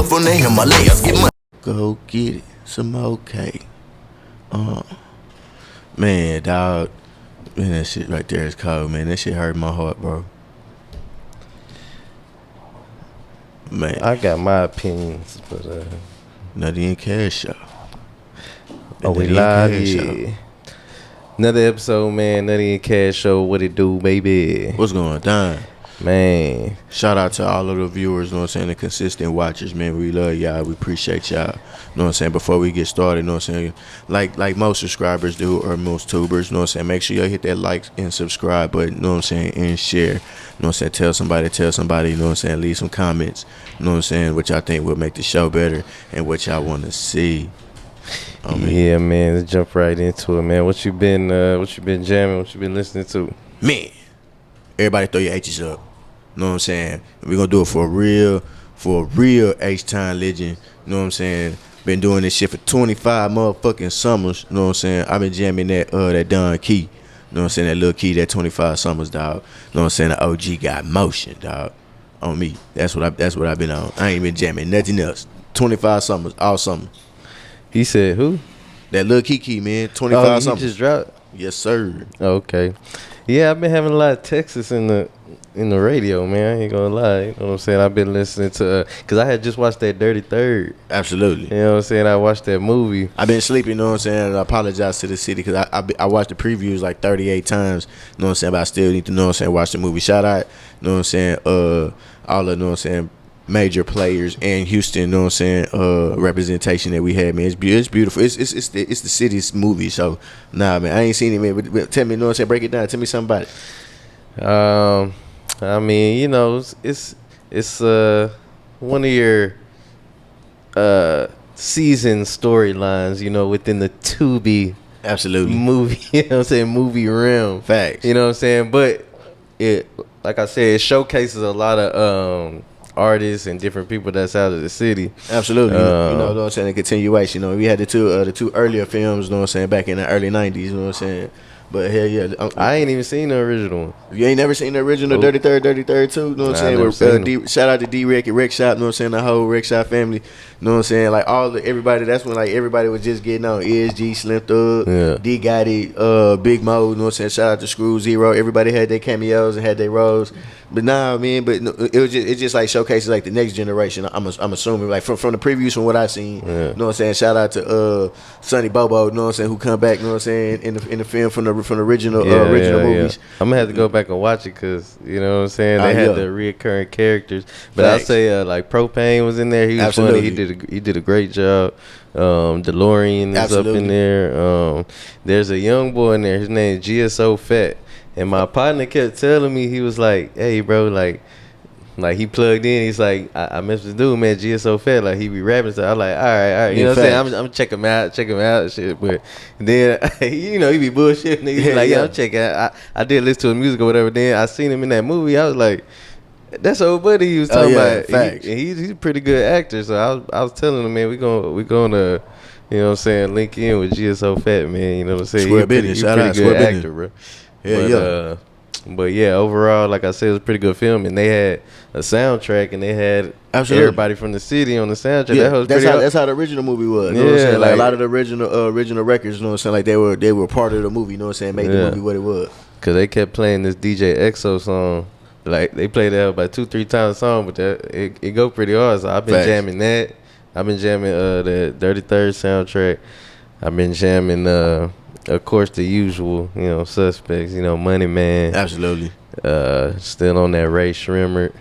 from the Himalayas. Get money. Go get it. Some okay. Man, dog. Man, that shit right there is cold, man. That shit hurt my heart, bro. Man. I got my opinions, but Nutty and Cash Show. we live, yeah. Another episode, man. Nutty and Cash Show. What it do, baby? What's going down? Man. Shout out to all of the viewers, you know what I'm saying, the consistent watchers, man. We love y'all. We appreciate y'all. You know what I'm saying? Before we get started, you know what I'm saying? Like most subscribers do, or most tubers, you know what I'm saying? Make sure y'all hit that like and subscribe button, you know what I'm saying, and share. You know what I'm saying? Tell somebody, you know what I'm saying? Leave some comments, you know what I'm saying, what y'all think will make the show better and what y'all want to see. Yeah, man. Let's jump right into it, man. What you been jamming? What you been listening to? Man, everybody throw your H's up. You know what I'm saying? We're going to do it for a real H-Time legend. You know what I'm saying? Been doing this shit for 25 motherfucking summers. You know what I'm saying? I've been jamming that Don Key. You know what I'm saying? That little key, that 25 summers, dog. You know what I'm saying? The OG got motion, dog. On me. That's what I've been on. I ain't been jamming nothing else. 25 summers, all summer. He said who? That little Kiki, man. 25 summers. He just dropped? Yes, sir. Okay. Yeah, I've been having a lot of Texas in the radio, man. I ain't gonna lie. You know what I'm saying? I've been listening to, because I had just watched that Dirty Third. Absolutely. You know what I'm saying? I watched that movie. I've been sleeping, you know what I'm saying? I apologize to the city because I watched the previews like 38 times, you know what I'm saying? But I still need to, you know what I'm saying, watch the movie. Shout out, you know what I'm saying, all the, you know what I'm saying, major players and Houston, you know what I'm saying, representation that we had, man. It's beautiful. It's the city's movie. So nah, man, I ain't seen it, man. But tell me, you know what I'm saying, break it down. Tell me something about it. I mean, you know, it's one of your season storylines, you know, within the Tubi Absolutely movie, you know what I'm saying, movie realm. Facts. You know what I'm saying? But it, like I said, it showcases a lot of artists and different people that's out of the city. Absolutely. You know what I'm saying? A continuation. You know, we had the two earlier films, you know what I'm saying, back in the early 90s, you know what I'm saying? But hell yeah. I ain't even seen the original one. You ain't never seen the original Dirty Third too? You know what I'm saying? Shout out to D-Rec and Rec Shop, you know what I'm saying? The whole Rec Shop family. You know what I'm saying? Like everybody, that's when like everybody was just getting on. ESG, Slim Thug, yeah. D Gotti, Big Mo, you know what I'm saying? Shout out to Screw Zero. Everybody had their cameos and had their roles. But nah, man, but it just like showcases like the next generation. I'm assuming like from the previews from what I seen. Yeah. You know what I'm saying? Shout out to Sonny Bobo, you know what I'm saying, who come back, you know what I'm saying, in the film from the original movies. I'm gonna have to go back and watch it because you know what I'm saying, they had the reoccurring characters. But I'll say like Propane was in there. He was funny. He did a great job. DeLorean is up in there. There's a young boy in there. His name is GSO Fat. And my partner kept telling me, he was like, hey, bro, like he plugged in. He's like, I mess with this dude, man, GSO Fat. Like, he be rapping. So I'm like, all right. You know what I'm saying? I'm check him out and shit. But then, you know, he be bullshitting. He's like, yeah, I'm checking out. I did listen to his music or whatever. Then I seen him in that movie. I was like, that's old buddy he was talking about. He's a pretty good actor. So I was telling him, man, we gonna, you know what I'm saying, link in with GSO Fat, man. You know what I'm saying? He's a pretty good actor, bro. But yeah, overall, like I said, it was a pretty good film, and they had a soundtrack, and they had everybody from the city on the soundtrack. Yeah, that's how the original movie was. You know what I'm saying? Like a lot of the original records, you know what I'm saying? Like they were part of the movie. You know what I'm saying? Make the movie what it was. Cause they kept playing this DJ EXO song. Like they played that about 2-3 times a song, but it go pretty hard. So I've been jamming that. I've been jamming the Dirty Third soundtrack. I've been jamming of course, the usual, you know, suspects, you know, Money Man. Absolutely. Still on that Ray Shrimmer.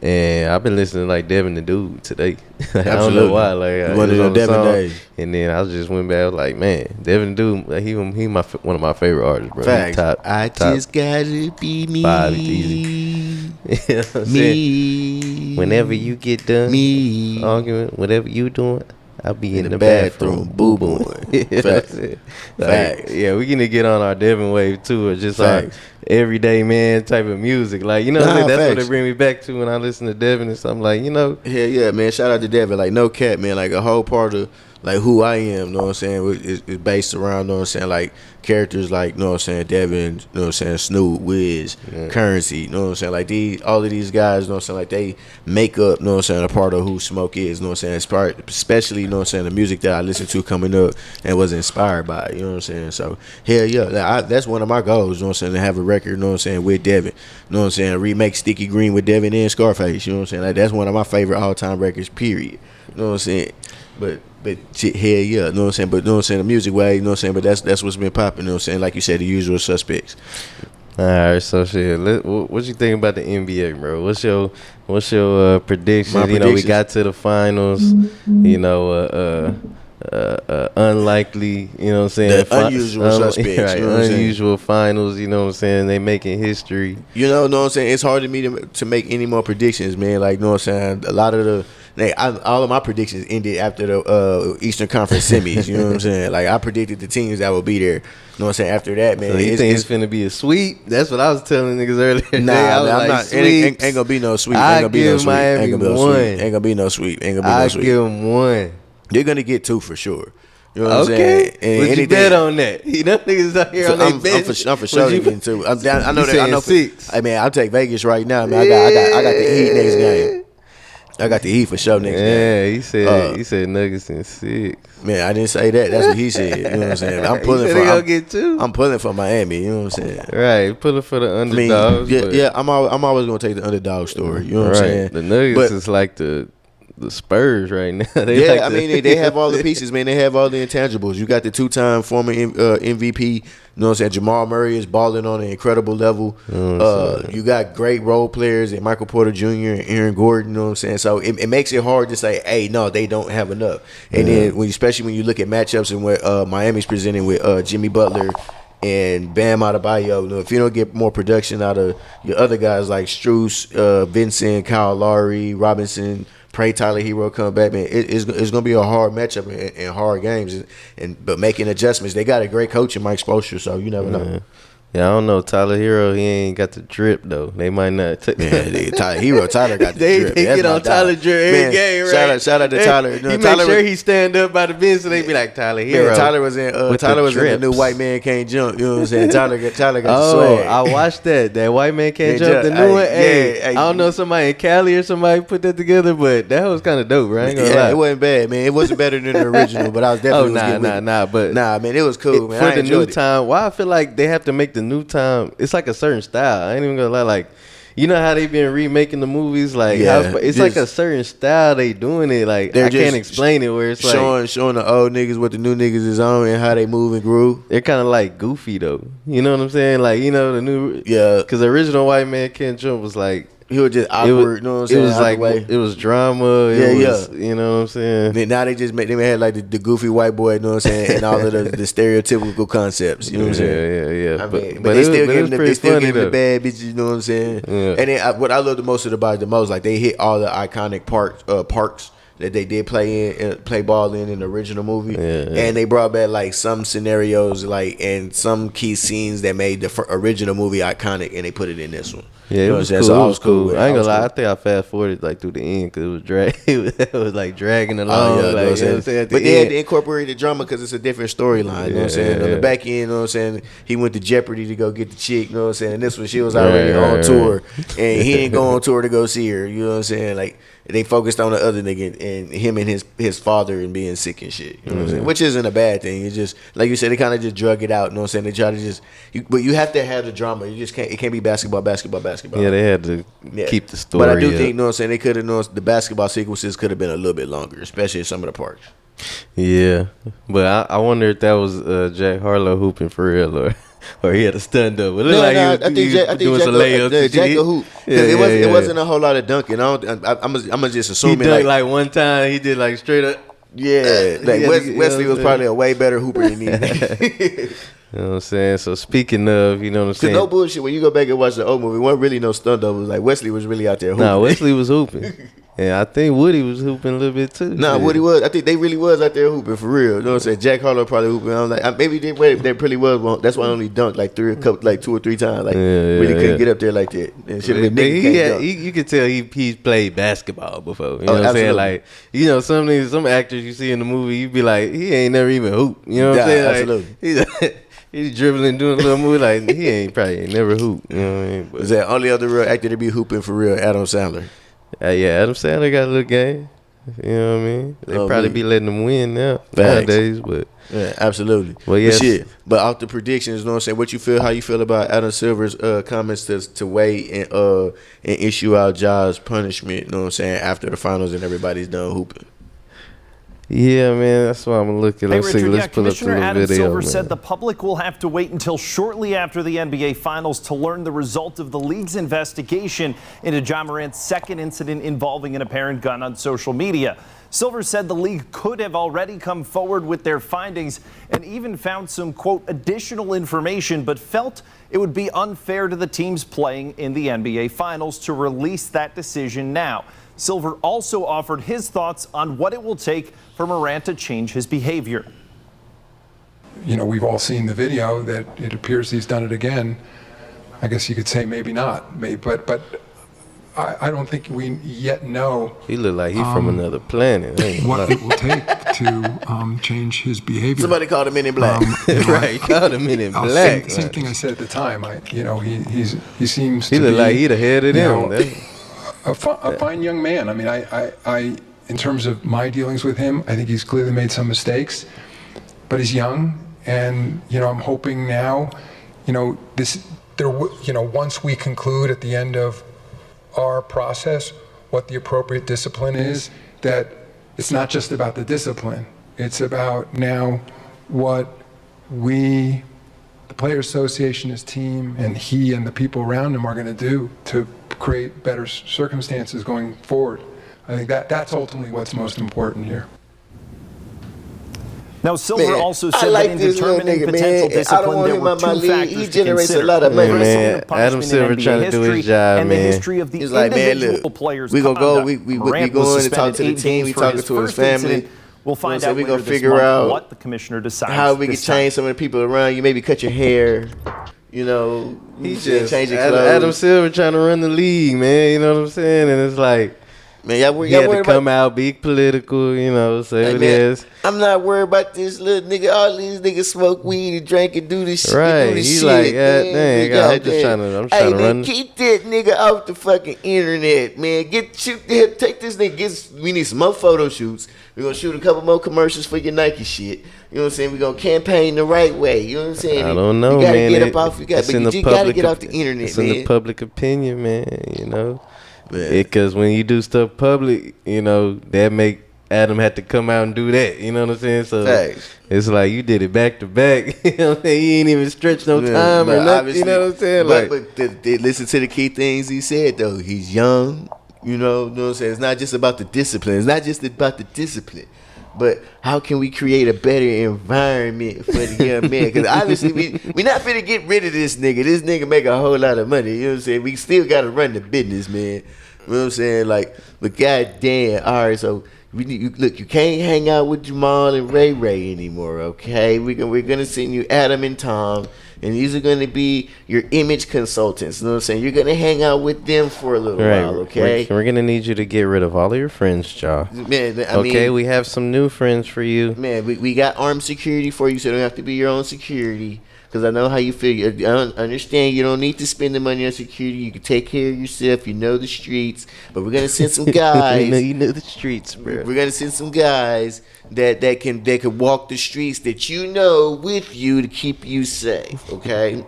And I've been listening to like Devin the Dude today. I don't know why. Like one of those Devin days. And then I just went back. I was like, man, Devin the Dude, like, he one of my favorite artists, bro. Facts. Top just gotta be me. 5, easy. You know what I'm me. saying? Whenever you get done, me arguing, whatever you doing, I'll be in the bathroom boo-booing. Facts. Yeah, we gonna get on our Devin wave too, or just like everyday man type of music. Like, you know, that's what it bring me back to when I listen to Devin and something like, you know. Yeah, man. Shout out to Devin. Like, no cap, man. Like a whole part of, you like who I am, you know what I'm saying, is based around, you know what I'm saying, like characters like, you know what I'm saying, Devin, you know what I'm saying, Snoop, Wiz, Currency, you know what I'm saying, like all of these guys, you know what I'm saying, like they make up, you know what I'm saying, a part of who Smoke is, you know what I'm saying, it's part, especially, you know what I'm saying, the music that I listened to coming up and was inspired by, you know what I'm saying, so hell yeah, that's one of my goals, you know what I'm saying, to have a record, you know what I'm saying, with Devin, you know what I'm saying, remake Sticky Green with Devin and Scarface, you know what I'm saying, like that's one of my favorite all-time records, period, you know what I'm saying, but shit, hell yeah, you know what I'm saying? But you know what I'm saying, the music way, you know what I'm saying? But that's what's been popping, you know what I'm saying? Like you said, the usual suspects. All right, so shit. What you think about the NBA, bro? What's your predictions? You know, we got to the finals. You know, unlikely. You know what I'm saying? The unusual suspects. Right, you know what unusual finals. You know what I'm saying? They making history. You know what I'm saying? It's hard to me to make any more predictions, man. Like, you know what I'm saying? A lot of the all of my predictions ended after the Eastern Conference semis. You know what I'm saying? Like, I predicted the teams that would be there. You know what I'm saying? After that, man. So you think it's finna be a sweep? That's what I was telling niggas earlier. Nah, I'm not. Ain't gonna be no sweep. Ain't gonna be no sweep. Ain't gonna be no sweep. Ain't gonna be no sweep. I give them one. They're gonna get two for sure. You know what I'm saying? And would you bet on that? You know niggas out here on their bench. I'm for sure getting two. I know that. I know. Six. Hey man, I'll take Vegas right now, man. I got the Heat next game. I got the Heat for sure next game. Yeah, he said Nuggets in 6. Man, I didn't say that. That's what he said. You know what I'm saying? I'm pulling for. Gonna get 2. I'm pulling for Miami. You know what I'm saying? Right, pulling for the underdogs. I mean, I'm always gonna take the underdog story. You know what I'm saying? The Nuggets is like the Spurs right now. They have all the pieces, man. They have all the intangibles. You got the 2-time former MVP. You know what I'm saying? Jamal Murray is balling on an incredible level. You got great role players and Michael Porter Jr. and Aaron Gordon. You know what I'm saying? So it makes it hard to say, hey, no, they don't have enough. And then especially when you look at matchups and what Miami's presenting with Jimmy Butler and Bam Adebayo, you know, if you don't get more production out of your other guys like Strus, Vincent, Kyle Lowry, Robinson, pray Tyler Hero come back, man. It's gonna be a hard matchup and hard games, but making adjustments. They got a great coach in Mike Spoelstra, so you never know. Yeah, I don't know. Tyler Hero, he ain't got the drip though. They might not. Tyler got the drip. They get on Tyler drip every game, right? Shout out to Tyler. He make sure he stand up by the bench, so they be like Tyler Hero. Man, Tyler was in the new White Man Can't Jump. You know what I'm saying? Tyler got the swag. I watched that White Man Can't Jump. The new one. Hey, I don't know if somebody in Cali or somebody put that together, but that was kind of dope, right? I ain't gonna lie. It wasn't bad, man. It wasn't better than the original, but I was definitely man, it was cool, man. For the new time, why I feel like they have to make the new time. It's like a certain style. I ain't even gonna lie. Like, you know how they been remaking the movies? Like, it's like a certain style they doing it. Like, I can't explain it. Where it's showing the old niggas what the new niggas is on and how they move and groove. They're kind of like goofy though. You know what I'm saying? Like, you know the new because the original White Man Can't Jump was like. He was just awkward, you know what I'm saying? It was like it was drama. You know what I'm saying? Then now they had like the goofy white boy, you know what I'm saying, and all of the stereotypical concepts. You know what I'm saying? Yeah. I mean, but they still give them the bad bitches. You know what I'm saying? Yeah. And then what I love the most about it the most, like they hit all the iconic parks that they did play ball in the original movie, and they brought back like some scenarios and some key scenes that made the original movie iconic, and they put it in this one. Yeah, it was cool. So it was cool. I ain't gonna lie. I think I fast forwarded like through the end because it was like dragging along. You know what I'm saying? But they had to incorporate the drama because it's a different storyline. You know what I'm saying? On the back end, you know what I'm saying? He went to Jeopardy to go get the chick. You know what I'm saying? And this one, she was already on tour, and he didn't go on tour to go see her. You know what I'm saying? Like they focused on the other nigga and him and his father and being sick and shit. You know what I'm saying? Which isn't a bad thing. It's just like you said, they kind of just drug it out. You know what I'm saying? They try to but you have to have the drama. You just can't. It can't be basketball. Yeah, they had to keep the story. But I do think, you know what I'm saying, they could have the basketball sequences could have been a little bit longer, especially in some of the parks. Yeah, but I wonder if that was Jack Harlow hooping for real or he had a stunt up. It I think Jack a hoop. It wasn't a whole lot of dunking. I'm just assuming he dunked like one time. He did like straight up. Yeah, like Wesley was probably a way better hooper than he. You know what I'm saying? So speaking of, you know what I'm saying? No bullshit. When you go back and watch the old movie, wasn't really no stunt doubles. Like Wesley was really out there hooping. Nah, Wesley was hooping. And I think Woody was hooping a little bit too. Nah, Woody was. I think they really was out there hooping for real. You know what I'm saying? Jack Harlow probably hooping. I'm like, maybe they really was. Well, that's why I only dunked like 2 or 3 times. Like really couldn't get up there like that. And you could tell he's played basketball before. You know what I'm saying? Like, you know, some actors you see in the movie, you be like, he ain't never even hoop. You know what I'm saying? Like, absolutely. He's dribbling, doing a little movie like he ain't never hoop. You know what I mean? Is that only other real actor to be hooping for real? Adam Sandler. Yeah, Adam Sandler got a little game. You know what I mean? They probably be letting him win nowadays, but yeah, absolutely. But yes. But off the predictions, you know what I'm saying? What you feel? How you feel about Adam Silver's comments to wait and issue out Ja's punishment? You know what I'm saying? After the finals and everybody's done hooping. Yeah, man, that's why I'm gonna look at. Let's see. Let's pull up the video. Adam Silver man. said the public will have to wait until shortly after the NBA Finals to learn the result of the league's investigation into Ja Morant's second incident involving an apparent gun on social media. Silver said the league could have already come forward with their findings and even found some, quote, additional information, but felt it would be unfair to the teams playing in the NBA Finals to release that decision now. Silver also offered his thoughts on what it will take for Morant to change his behavior. You know, we've all seen the video that it appears he's done it again. I guess you could say maybe not, but I don't think we yet know. He look like he's from another planet. What it will take to change his behavior. Somebody called him Men in Black. Right, called him Men in Black. Same thing I said at the time. He seems he to look be, like he'd ahead of them. A fine young man. I mean, I, in terms of my dealings with him, I think he's clearly made some mistakes, but he's young, and I'm hoping now, once we conclude at the end of our process what the appropriate discipline is, that it's not just about the discipline. It's about now what we, the Players Association, his team, and he and the people around him are going to do to create better circumstances going forward. I think that's ultimately what's most important here. Now, Silver also said that in determining potential discipline, there were two factors to consider. A lot of money. Man, Adam Silver trying to do his job, and the history of the individual players' we gonna go. We Morant going to talk to the team. We talking to his family. We'll find out we later gonna figure out what the commissioner decides. How we can change some of the people around you. Maybe cut your hair. You know, he's just change your clothes. Adam Silver trying to run the league, man. You know what I'm saying? And it's like, man, y'all had to come out, be political, say what it is. I'm not worried about this little nigga. All these niggas smoke weed and drink and do this shit. Right. He's shit, like, I'm just trying to run. Keep that nigga off the fucking internet, man. Take this nigga. We need some more photo shoots. We're going to shoot a couple more commercials for your Nike shit. You know what I'm saying? We're going to campaign the right way. You know what I'm saying? I don't know, man. You got to get up off. You got to get off the internet, it's man. It's in the public opinion, man, Because when you do stuff public, that make Adam have to come out and do that. You know what I'm saying? So it's like you did it back to back. You know what I'm saying? He ain't even stretched no time or nothing. You know what I'm saying? But listen to the key things he said, though. He's young. You know what I'm saying? It's not just about the discipline. It's not just about the discipline. But how can we create a better environment for the young man? Because obviously we not finna get rid of this nigga. This nigga make a whole lot of money. You know what I'm saying? We still got to run the business, man. You know what I'm saying? Like, but goddamn, all right, so you can't hang out with Jamal and Ray Ray anymore, okay? We're gonna send you Adam and Tom, and these are gonna be your image consultants. You know what I'm saying? You're gonna hang out with them for a little while, okay? We're gonna need you to get rid of all of your friends, Ja. Man, I mean, we have some new friends for you. Man, we got armed security for you, so you don't have to be your own security. Because I know how you feel. I understand you don't need to spend the money on security. You can take care of yourself. You know the streets. But we're going to send some guys. you know the streets, bro. We're going to send some guys that can walk the streets that you know with you to keep you safe, okay?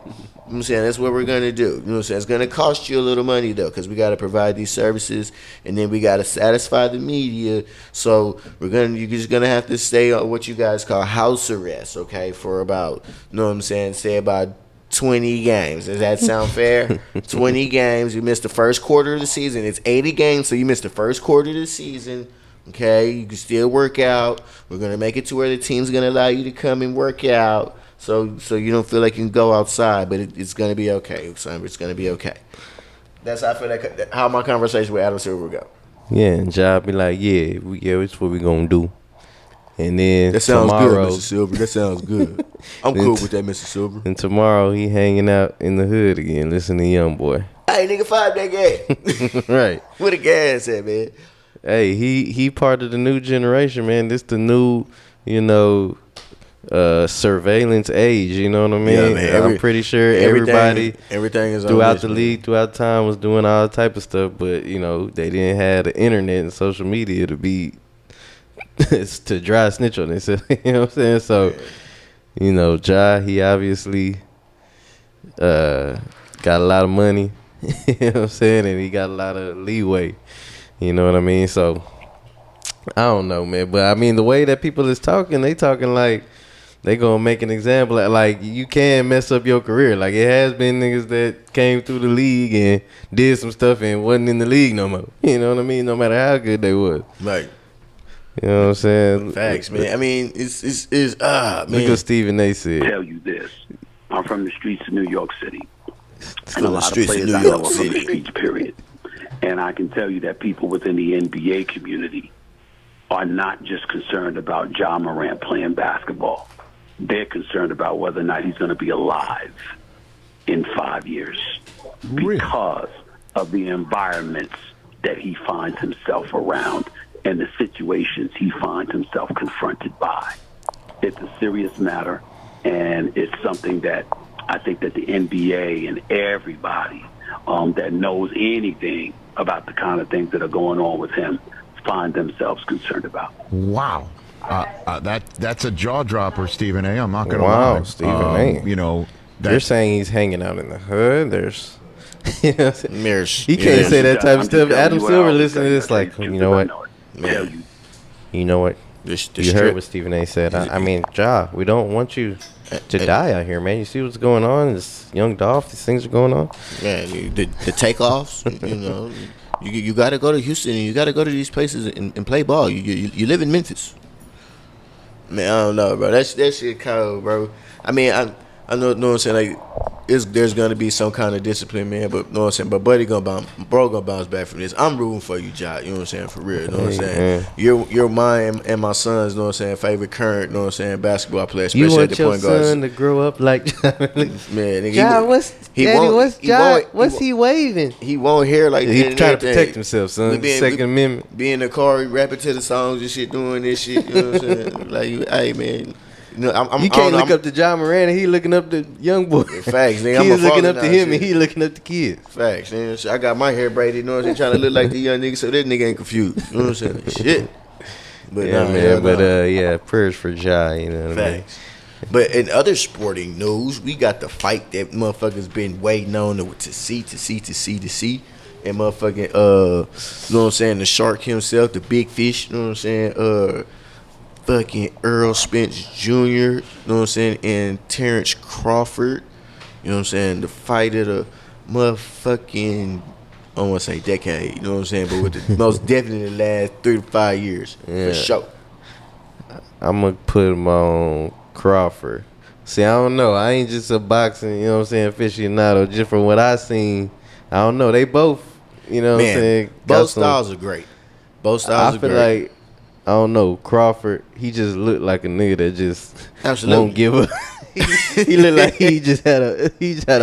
I'm saying that's what we're going to do. You know what I'm saying? It's going to cost you a little money, though, because we got to provide these services, and then we got to satisfy the media. So you're just going to have to stay on what you guys call house arrest, okay, for about, you know what I'm saying, say about 20 games. Does that sound fair? 20 games. You missed the first quarter of the season. It's 80 games, so you missed the first quarter of the season. Okay, you can still work out. We're going to make it to where the team's going to allow you to come and work out. So you don't feel like you can go outside, but it's going to be okay. It's going to be okay. That's how I feel how my conversation with Adam Silver go. Yeah, and Ja be like, yeah, it's what we gonna do. And then that sounds tomorrow, good, Mr. Silver. That sounds good. I'm cool with that, Mr. Silver. And tomorrow he hanging out in the hood again, listening to Young Boy. Hey, nigga, 5 that gas. Right. Where the gas at, man? Hey, he part of the new generation, man. This the new, surveillance age. You know what I mean? Yeah, man. I'm pretty sure everybody everything is throughout the league, throughout time, was doing all type of stuff. But they didn't have the internet and social media to be to dry snitch on themselves. You know what I'm saying? So, Ja, he obviously got a lot of money. You know what I'm saying? And he got a lot of leeway. You know what I mean? So, I don't know, man. But, I mean, the way that people is talking, they talking like they gonna make an example. Like, you can mess up your career. Like, it has been niggas that came through the league and did some stuff and wasn't in the league no more. You know what I mean? No matter how good they was. Right. You know what I'm saying? Facts, man. I mean, it's man. Look what Stephen A. said. Tell you this. I'm from the streets of New York City. And a the lot of streets of players New I know York are from the City. streets, period. And I can tell you that people within the NBA community are not just concerned about Ja Morant playing basketball. They're concerned about whether or not he's going to be alive in 5 years because of the environments that he finds himself around and the situations he finds himself confronted by. It's a serious matter, and it's something that I think that the NBA and everybody that knows anything about the kind of things that are going on with him find themselves concerned about. Wow. That's a jaw dropper, Stephen A. I'm not going to Wow, lie. Stephen A. You're saying he's hanging out in the hood. There's, he can't say that type of stuff. Adam Silver listening to this like, you know what? Man. You know what? This You heard what Stephen A. said. I mean, Ja, we don't want you to die out here, man. You see what's going on? This young Dolph, these things are going on. Man, the takeoffs, you got to go to Houston and you got to go to these places and play ball. You live in Memphis. Man, I don't know, bro. That shit cold, bro. I mean, I know what I'm saying. Like, there's gonna be some kind of discipline, man. But know what I'm saying. But buddy gonna bounce back from this. I'm rooting for you, Ja. You know what I'm saying, for real. You know what I'm saying. You're mine and my son's. You know what I'm saying, favorite current. You know what I'm saying, basketball player, especially you at the point guard. You want your son to grow up like man. Nigga, Ja, what's he waving? He won't hear like he that. trying to protect himself, son. Second Amendment. Be in the car, rapping to the songs and shit, doing this shit. You know what I'm saying? Like, hey man. You can't look up to Ja Morant and he looking up to young boy. Facts, nigga. He's looking up to him and he looking up to kids. Facts, man. So I got my hair braided, you know what I'm saying, trying to look like the young nigga so that nigga ain't confused. You know what I'm saying? Shit. But yeah, man. But prayers for Ja, you know what I mean? But in other sporting news, we got the fight that motherfuckers been waiting on to see. And motherfucking, you know what I'm saying, the shark himself, the big fish, you know what I'm saying, fucking Earl Spence Jr., you know what I'm saying, and Terrence Crawford, you know what I'm saying, the fight of the motherfucking, I don't want to say decade, you know what I'm saying, but with the most definitely the last 3 to 5 years, for sure. I'm going to put him on Crawford. See, I don't know. I ain't just a boxing, you know what I'm saying, aficionado. Just from what I seen, I don't know. They both, you know what I'm saying. Both styles are great. Both styles are great. I feel like, I don't know, Crawford, he just looked like a nigga that just won't give up. He looked like he just had a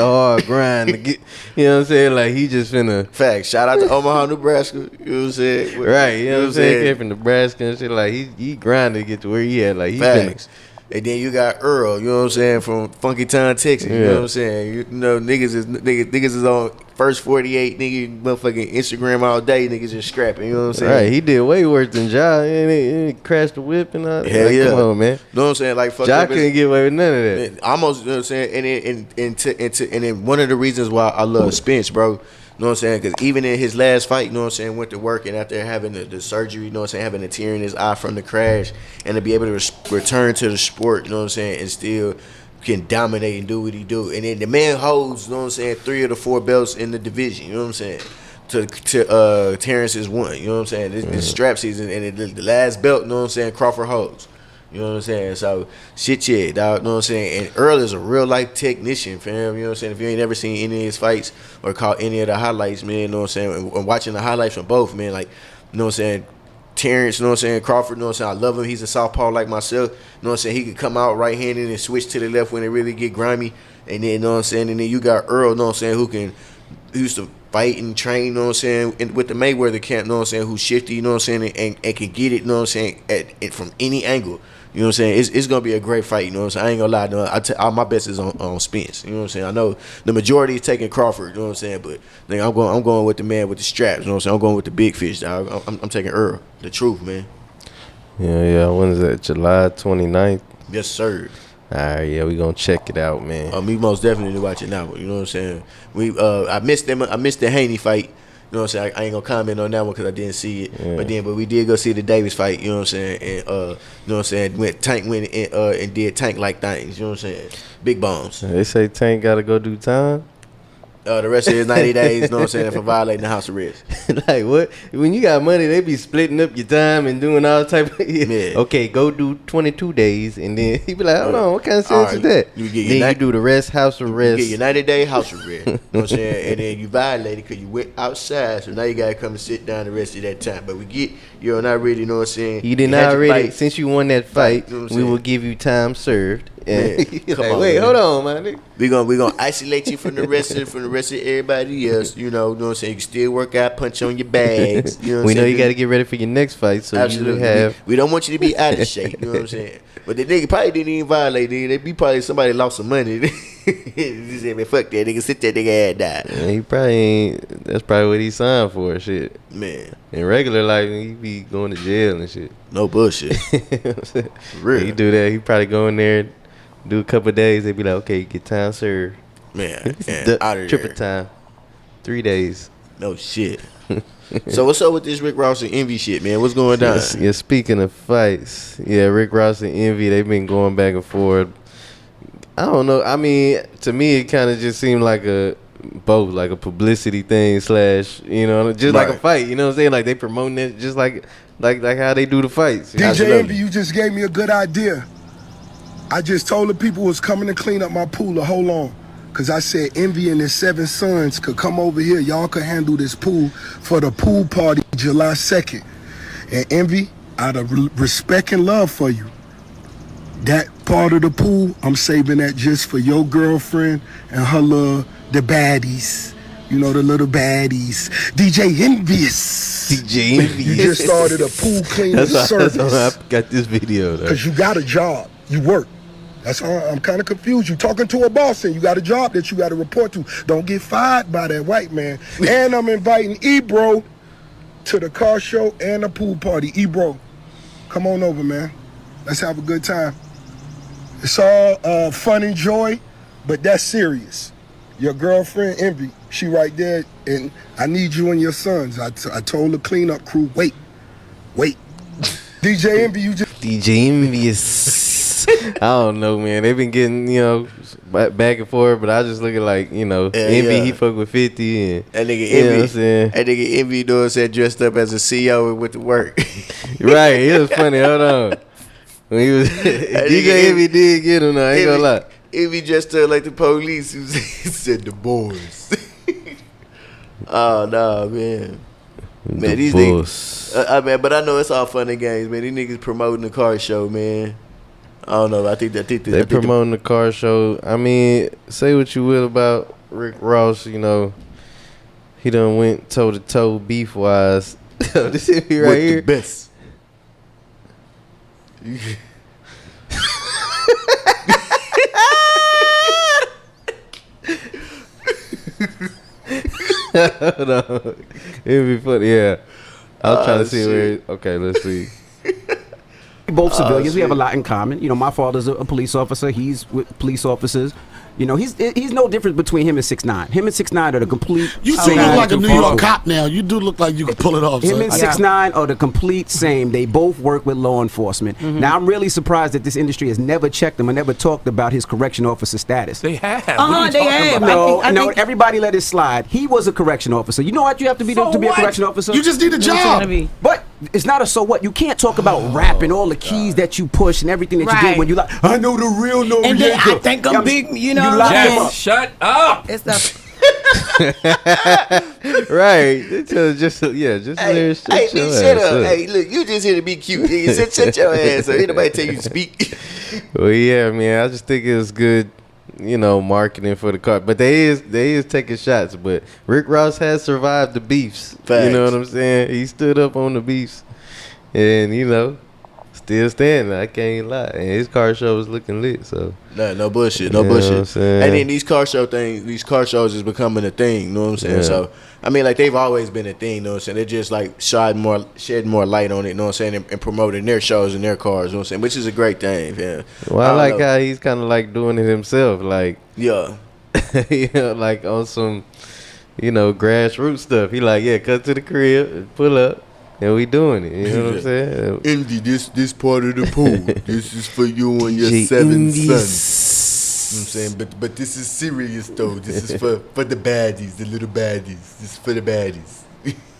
hard grind to get, you know what I'm saying? Like, he just finna. Facts. Shout out to Omaha, Nebraska. You know what I'm saying? Right, you know what I'm saying? He came from Nebraska and shit. Like, he grinded to get to where he at. Like, he Facts. And then you got Earl, you know what I'm saying, from Funky Town, Texas. You know what I'm saying? You know, niggas is on first 48, nigga, motherfucking Instagram all day, niggas just scrapping, you know what I'm saying? Right, he did way worse than Ja. And he crashed the whip and all that. Hell yeah. Come on, man. You know what I'm saying? Like, fuck Ja couldn't get away with none of that. Almost, you know what I'm saying? And then one of the reasons why I love Spence, bro, you know what I'm saying? Because even in his last fight, you know what I'm saying, went to work and after having the surgery, you know what I'm saying, having a tear in his eye from the crash, and to be able to return to the sport, you know what I'm saying, and still can dominate and do what he do. And then the man holds, you know what I'm saying, 3 of the 4 belts in the division, you know what I'm saying? To Terrence's 1, you know what I'm saying? This strap season, and the last belt, you know what I'm saying, Crawford holds. You know what I'm saying? So, shit, yeah, dog, you know what I'm saying? And Earl is a real-life technician, fam, you know what I'm saying? If you ain't ever seen any of his fights or caught any of the highlights, man, you know what I'm saying? And watching the highlights from both, man, like, You know what I'm saying? Terrence, you know what I'm saying? Crawford, you know what I'm saying? I love him. He's a southpaw like myself. You know what I'm saying? He could come out right-handed and switch to the left when it really get grimy. And then, you know what I'm saying? And then you got Earl, you know what I'm saying, who used to fight and train, you know what I'm saying, and with the Mayweather camp, you know what I'm saying, who's shifty, you know what I'm saying, and can get it, you know what I'm saying, at from any angle. You know what I'm saying? It's gonna be a great fight. You know what I'm saying? I ain't gonna lie. No, all my best is on Spence. You know what I'm saying? I know the majority is taking Crawford. You know what I'm saying? But I'm going with the man with the straps. You know what I'm saying? I'm going with the big fish. Dog. I'm taking Earl. The truth, man. Yeah. When is that? July 29th? Yes, sir. All right, yeah, we gonna check it out, man. We most definitely watch it now. You know what I'm saying? I missed them. I missed the Haney fight. You know what I'm saying? I ain't gonna comment on that one because I didn't see it. Yeah. But we did go see the Davis fight. You know what I'm saying? And you know what I'm saying? Tank went and did Tank like things. You know what I'm saying? Big bombs. They say Tank gotta go do time. The rest of his 90 days, you know what I'm saying, for violating the house arrest. Like what? When you got money, they be splitting up your time and doing all type of yeah. Okay, go do 22 days, and then he be like, hold on, what kind of sense is that? You do the rest, house arrest. You get your 90-day house arrest. You know what I'm saying? And then you violated because you went outside, so now you got to come and sit down the rest of that time. But we get, you're not ready, you know what I'm saying? You did not already, since you won that fight, you know we will give you time served. Man, like, wait, hold on, man. We gonna isolate you from the rest of everybody else. You know what I'm saying? You can still work out, punch on your bags. You know we know you got to get ready for your next fight, so absolutely. You have. We don't want you to be out of shape. You know what I'm saying? But the nigga probably didn't even violate. They be probably somebody lost some money. He said, man, fuck that nigga, sit that nigga ass down. Man, he probably ain't. That's probably what he signed for. Shit, man. In regular life, he be going to jail and shit. No bullshit. For real. He do that. He probably go in there. Do a couple of days, they be like, okay, get time served. Man, out of triple time. 3 days. No shit. So what's up with this Rick Ross and Envy shit, man? What's going down? Yeah, speaking of fights, yeah, Rick Ross and Envy, they've been going back and forth. I don't know. I mean, to me, it kind of just seemed like both like a publicity thing / just right. Like a fight. You know what I'm saying? Like they promoting it just like how they do the fights. DJ Envy, you just gave me a good idea. I just told the people who was coming to clean up my pool to hold on. Because I said Envy and his 7 sons could come over here. Y'all could handle this pool for the pool party July 2nd. And Envy, out of respect and love for you, that part of the pool, I'm saving that just for your girlfriend and the baddies. You know, the little baddies. DJ Envious. DJ Envious. You just started a pool cleaning service. That's why I got this video, though. Because you got a job. You work. That's how I'm kind of confused. You talking to a boss and you got a job that you got to report to. Don't get fired by that white man. And I'm inviting Ebro to the car show and the pool party. Ebro, come on over, man. Let's have a good time. It's all fun and joy, but that's serious. Your girlfriend, Envy, she right there, and I need you and your sons. I told the cleanup crew, wait. DJ Envy, you just... DJ Envious. I don't know, man. They've been getting, back and forth, but I just look at like, Envy, he fuck with 50 and that nigga Envy. That nigga Envy, you know what I'm saying, dressed up as a CEO and went to work. Right, it was funny. Hold on. When he was DJ Envy did get him, I ain't gonna lie. Envy dressed up like the police. He said the boys. Oh no, man. Man, these niggas. But I know it's all fun and games, man. These niggas promoting the car show, man. I don't know. I think they promoting the car show. I mean, say what you will about Rick Ross. He done went toe to toe beef wise. This is me right with here. The best. Hold on. It'd be funny. Yeah, I was trying to see where. Okay, let's see. Both civilians, we have a lot in common. My father's a police officer. He's with police officers. He's no difference between him and 6ix9ine. Him and 6ix9ine are the complete. You do look like a New York cop now. You do look like you can pull it off. Him and 6ix9ine are the complete same. They both work with law enforcement. Mm-hmm. Now I'm really surprised that this industry has never checked him or never talked about his correction officer status. They have. They have. No, everybody let it slide. He was a correction officer. You know what you have to be to be a correction officer? You just need a job. But it's not a so what. You can't talk about rap and all the keys that you push and everything that you did when you like. I know the real Noriega. And then I think I'm big. Shut up. It's the Right. Just let her shut your ass up. Hey, look, you just here to be cute. Shut your ass up. Ain't nobody tell you to speak. Well, yeah, man. I just think it was good, marketing for the car. But they is taking shots. But Rick Ross has survived the beefs. Facts. You know what I'm saying? He stood up on the beefs, and still standing. I can't lie. And his car show was looking lit. So no bullshit. And then these car shows is becoming a thing. You know what I'm saying? Yeah. So I mean, like they've always been a thing. You know what I'm saying? They're just like shed more light on it. You know what I'm saying? And promoting their shows and their cars. You know what I'm saying? Which is a great thing. Yeah. Well, I like how he's kind of like doing it himself. Like yeah. Like on some grassroots stuff. He like cut to the crib, pull up. And we doing it, you know what I'm saying? Envy, this part of the pool. This is for you and your 7 sons. You know what I'm saying? But this is serious though. This is for the baddies, the little baddies. This is for the baddies.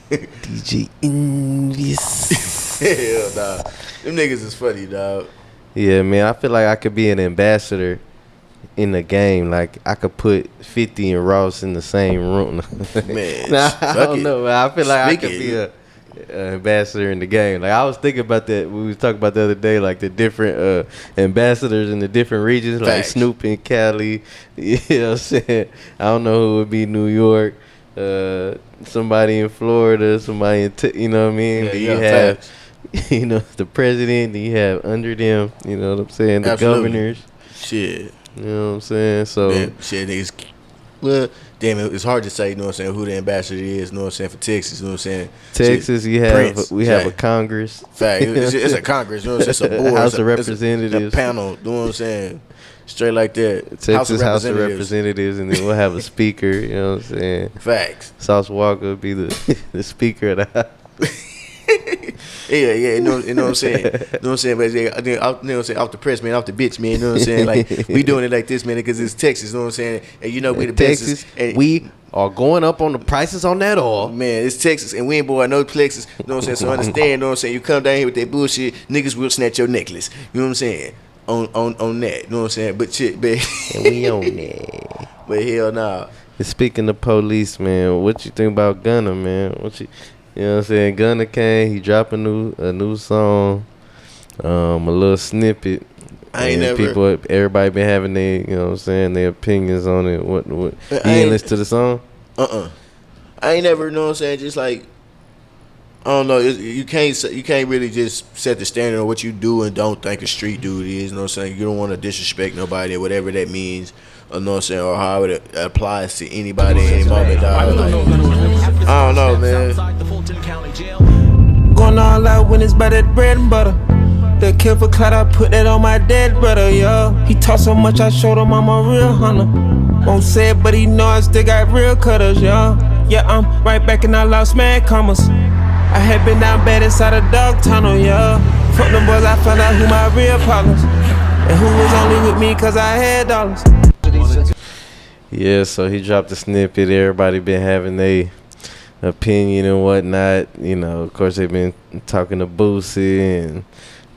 DJ Envious. Hell nah. Them niggas is funny, dog. Yeah, man. I feel like I could be an ambassador in the game. Like I could put 50 and Ross in the same room. Man, I don't know. I feel like I could be a ambassador in the game. Like I was thinking about that. We was talking about the other day, like the different ambassadors in the different regions, Facts. like Snoop in Cali. You know what I'm saying? I don't know who would be New York. Somebody in Florida. Somebody in you know what I mean? Yeah, you have facts. the president. You have under them. You know what I'm saying? The Absolutely. governors. Shit. You know what I'm saying? So Shit, niggas. Well, damn, it's hard to say, you know what I'm saying, who the ambassador is, you know what I'm saying, for Texas, you know what I'm saying. Texas, Shit, we Prince, have a Congress. Fact, it's a Congress, you know what I'm saying, it's a board. House of it's Representatives. a panel, you know what I'm saying, straight like that. Texas House of Representatives, and then we'll have a speaker, you know what I'm saying. Facts. Sauce Walker will be the speaker of the House. Yeah, you know what I'm saying. You know what I'm saying? But you know what I'm saying, off the press, man, off the bitch, man. You know what I'm saying? Like we doing it like this, man, because it's Texas. You know what I'm saying? And we the Texas, best. And we are going up on the prices on that oil. Man, it's Texas, and we ain't boy no plexus. You know what I'm saying? So understand, you know what I'm saying? You come down here with that bullshit, niggas will snatch your necklace. You know what I'm saying? On that, you know what I'm saying? But shit, man. And we on that. But hell nah. And speaking of police, man, what you think about Gunna, man? You know what I'm saying? Gunna came, he dropped a new song, a little snippet. Everybody been having their, you know what I'm saying, their opinions on it. What you ain't listen to the song? I ain't never, you know what I'm saying, just like, I don't know, you can't really just set the standard on what you do and don't think a street dude is, you know what I'm saying? You don't want to disrespect nobody or whatever that means, or know what I'm saying, or how it applies to anybody at any moment, dog. Like, I don't know, man. Going all out when it's by that bread and butter. The kill for clout, I put that on my dead brother, yo. He talk so much, I showed him I'm a real hunter. Won't say it, but he know I still got real cutters, yo. Yeah, I'm right back and I lost mad commas. I had been down bad inside a dog tunnel, yo. Fuck them boys, I found out who my real partners. And who was only with me cause I had dollars. Yeah, so he dropped a snippet. Everybody been having their opinion and whatnot. You know, of course, they've been talking to Boosie and,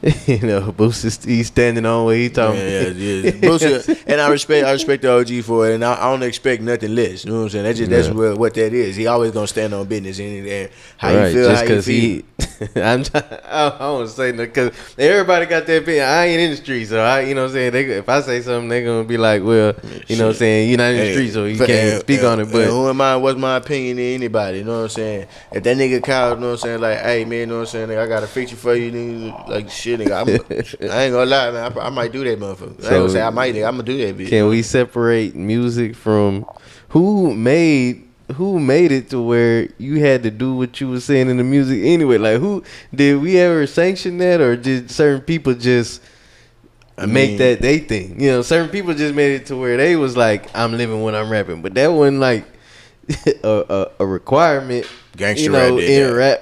Boosie, he's standing on what he talking about. Yeah. Boosie, and I respect the OG for it, and I don't expect nothing less. You know what I'm saying? That's what that is. He always gonna stand on business and how you feel, just how you feel. I don't want to say nothing because everybody got their opinion. I ain't in the street, so you know what I'm saying? If I say something, they're going to be like, well, you know what I'm saying? You're not in the street, so you can't speak on it. But who am I? What's my opinion to anybody? You know what I'm saying? If that nigga called, you know what I'm saying? Like, hey, man, you know what I'm saying? Like, I got a feature for you, nigga. Like, shit, nigga. I ain't going to lie, man. I might do that, motherfucker. I ain't going to say I might, nigga. I'm going to do that, bitch. Can we separate music from who made it to where you had to do what you were saying in the music anyway? Like, who did we ever sanction that, or did certain people just make that they thing? You know, certain people just made it to where they was like, I'm living when I'm rapping, but that wasn't like a requirement. Gangsta rap did that. Rap,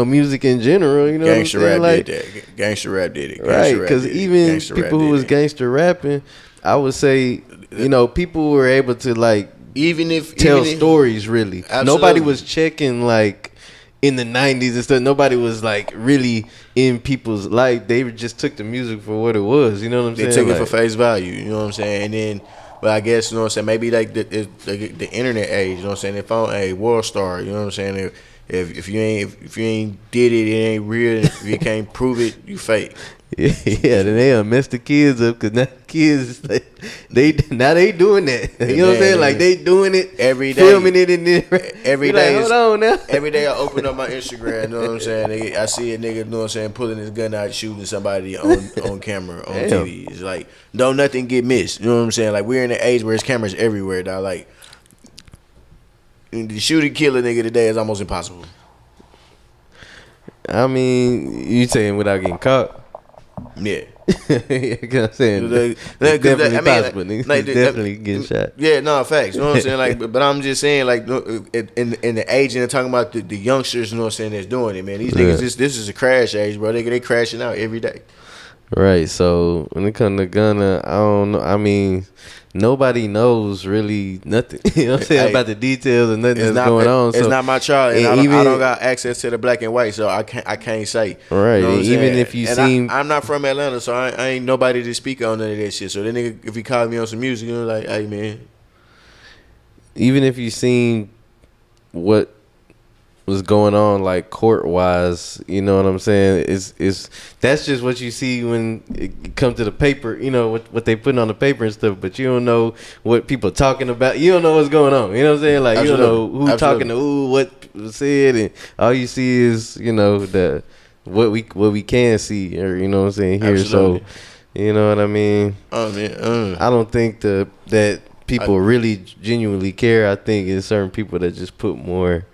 music in general. You know, gangsta rap like, did that. Gangsta rap did it. Right? Because even people who was gangster rapping, I would say, people were able to like. Even if stories, really. Absolutely. Nobody was checking like in the 90s and stuff. Nobody was like really in people's life. They just took the music for what it was. You know what I'm saying? They took it for face value. You know what I'm saying? And then But I guess, you know what I'm saying, maybe like the internet age, you know what I'm saying, if I'm a world star, you know what I'm saying, if you ain't did it, it ain't real. If you can't prove it, you fake. Yeah, then they mess the kids up because now the kids now they doing that. You know what I'm saying? Like they doing it every day, filming it, and then every day. Like, hold on now. Every day I open up my Instagram. You know what I'm saying? I see a nigga, you know what I'm saying, pulling his gun out, shooting somebody on camera on TV. It's like don't nothing get missed. You know what I'm saying? Like we're in an age where there's cameras everywhere. Dog. Like to shoot and kill a nigga today is almost impossible. I mean, you saying without getting caught? Yeah. You know what I'm saying? Definitely possible. Niggas definitely getting shot. Yeah, no, facts. You know what I'm saying? Like, but I'm just saying, like, in the age, and they're talking about the youngsters, you know what I'm saying, that's doing it, man. These niggas, this is a crash age, bro. They crashing out every day. Right. So when it comes to Gunna, I don't know. I mean, nobody knows really nothing. You know what I'm saying, about the details and nothing that's going on. It's not my child, and I don't got access to the black and white, so I can't say. Right. You know even if you seen, I'm not from Atlanta, so I ain't nobody to speak on none of that shit. So then nigga, if he called me on some music, you know, like, hey man. Even if you seen what was going on, like court wise, you know what I'm saying? It's that's just what you see when it comes to the paper, you know, what they putting on the paper and stuff, but you don't know what people talking about. You don't know what's going on. You know what I'm saying? Like you don't know who talking to who, what was said, and all you see is, you know, what we can see, or you know what I'm saying, here. So you know what I mean? Oh man, I don't think that people really genuinely care. I think it's certain people that just put more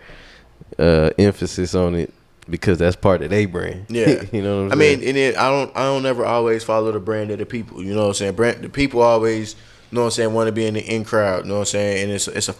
emphasis on it because that's part of their brand. Yeah. You know what I'm saying? I mean, and I don't ever always follow the brand of the people. You know what I'm saying? The people always, you know what I'm saying, want to be in the in crowd. You know what I'm saying? And it's a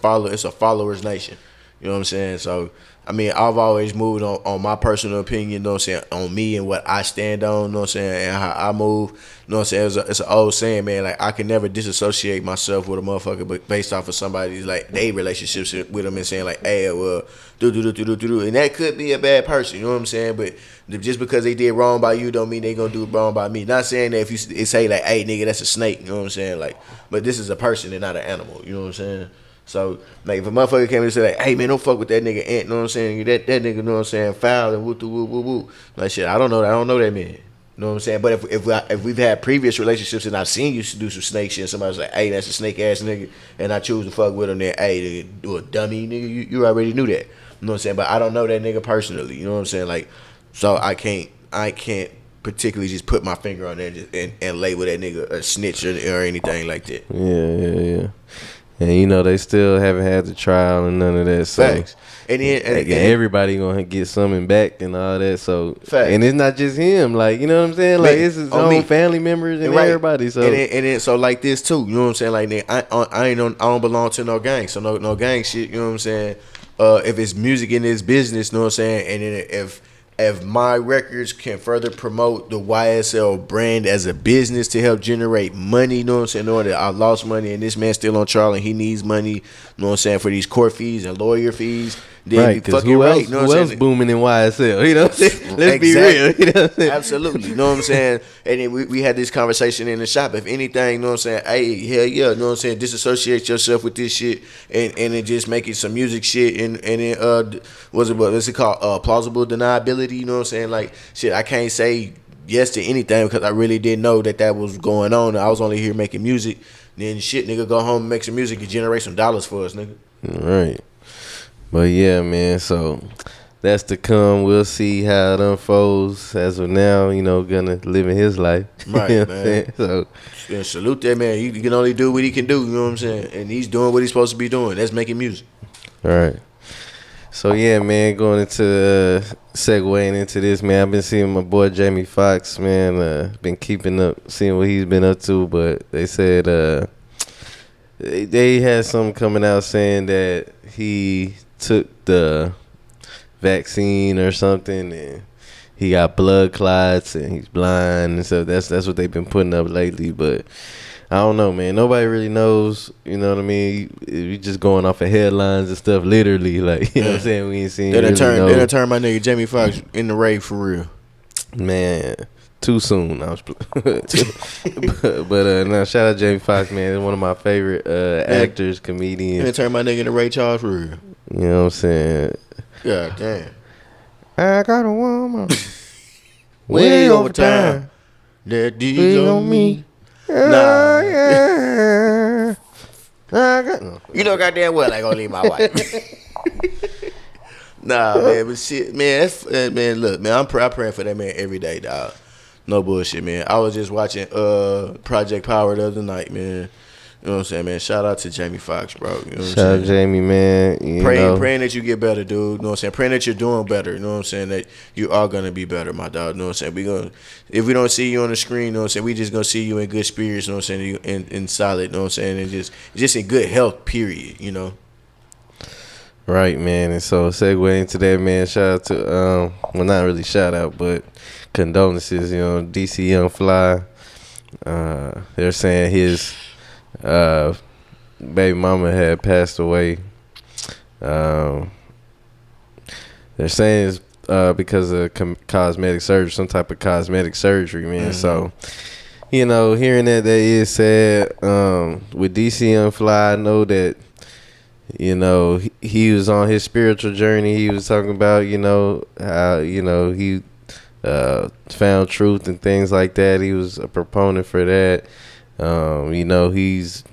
followers nation. You know what I'm saying? So I mean, I've always moved on my personal opinion, you know what I'm saying, on me and what I stand on, you know what I'm saying, and how I move. You know what I'm saying? It's an old saying, man, like I can never disassociate myself with a motherfucker but based off of somebody's like they relationships with them and saying like, hey, well, do. And that could be a bad person, you know what I'm saying? But just because they did wrong by you don't mean they gonna do wrong by me. Not saying that if you say like, hey nigga, that's a snake, you know what I'm saying? Like, but this is a person and not an animal, you know what I'm saying? So, like, if a motherfucker came and said, like, hey, man, don't fuck with that nigga Ant, you know what I'm saying? That nigga, you know what I'm saying, foul and woo. Like, shit, I don't know that man. You know what I'm saying? But if we've had previous relationships and I've seen you do some snake shit and somebody's like, hey, that's a snake-ass nigga, and I choose to fuck with him, then, hey, nigga, do a dummy, nigga, you already knew that. You know what I'm saying? But I don't know that nigga personally, you know what I'm saying? Like, so I can't particularly just put my finger on there and label that nigga a snitch or anything like that. Yeah. And you know they still haven't had the trial and none of that. So facts. And everybody gonna get something back and all that. So facts. And it's not just him. Like, you know what I'm saying? Like it's his own family members and everybody. So so like this too. You know what I'm saying? Like I don't belong to no gang. So no gang shit. You know what I'm saying? If it's music in this business, you know what I'm saying? And then if my records can further promote the YSL brand as a business to help generate money, you know what I'm saying? Knowing that I lost money and this man's still on trial and he needs money, you know what I'm saying, for these court fees and lawyer fees, then right, because who else booming in YSL? You know what I'm saying? Let's be real. You know what I'm saying? Absolutely. You know what I'm saying? And then we had this conversation in the shop. If anything, you know what I'm saying? Hey, hell yeah, you know what I'm saying? Disassociate yourself with this shit and then just making some music shit and then what's it called? Plausible deniability, you know what I'm saying? Like, shit, I can't say yes to anything because I really didn't know that was going on. I was only here making music. Then shit, nigga, go home and make some music and generate some dollars for us, nigga. Right. But yeah, man, so that's to come. We'll see how it unfolds. As of now, you know, Gunna living his life. Right, you know man. So yeah, salute that man. He can only do what he can do, you know what I'm saying? And he's doing what he's supposed to be doing. That's making music. All right. So yeah, man, going into segueing into this, man, I've been seeing my boy Jamie Foxx, man, been keeping up, seeing what he's been up to, but they said they had something coming out saying that he took the vaccine or something and he got blood clots and he's blind and so that's what they've been putting up lately. But I don't know, man, nobody really knows, you know what I mean? We just going off of headlines and stuff, literally, like, you know what I'm saying? We ain't seen they done turned my nigga Jamie Foxx in the rave for real. Man, too soon. I was but no, shout out Jamie Foxx, man. He's one of my favorite actors, comedians. Man, turn my nigga into Ray Charles for real. You know what I'm saying? God damn. I got a woman way over time. That D's on me. Nah. Yeah. You know goddamn well I ain't gonna leave my wife. Nah, man, but shit, man, man, look, man, I'm praying for that man every day, dog. No bullshit, man. I was just watching Project Power the other night, man. You know what I'm saying, man? Shout out to Jamie Foxx, bro. You know what I'm saying? Shout out Jamie, man. Praying that you get better, dude. You know what I'm saying? Praying that you're doing better. You know what I'm saying? That you are gonna be better, my dog. You know what I'm saying? If we don't see you on the screen, you know what I'm saying, we just gonna see you in good spirits, you know what I'm saying, in solid, you know what I'm saying, and just in good health, period, you know. Right, man. And so segue into that, man, shout out to well, not really shout out, but condolences, you know, DC Youngfly. They're saying his baby mama had passed away. They're saying it's because of cosmetic surgery, some type of cosmetic surgery, man. Mm-hmm. So, you know, hearing that is sad. With DC Youngfly, I know that, you know, he was on his spiritual journey. He was talking about, you know, how, you know, he found truth and things like that. He was a proponent for that. You know, he's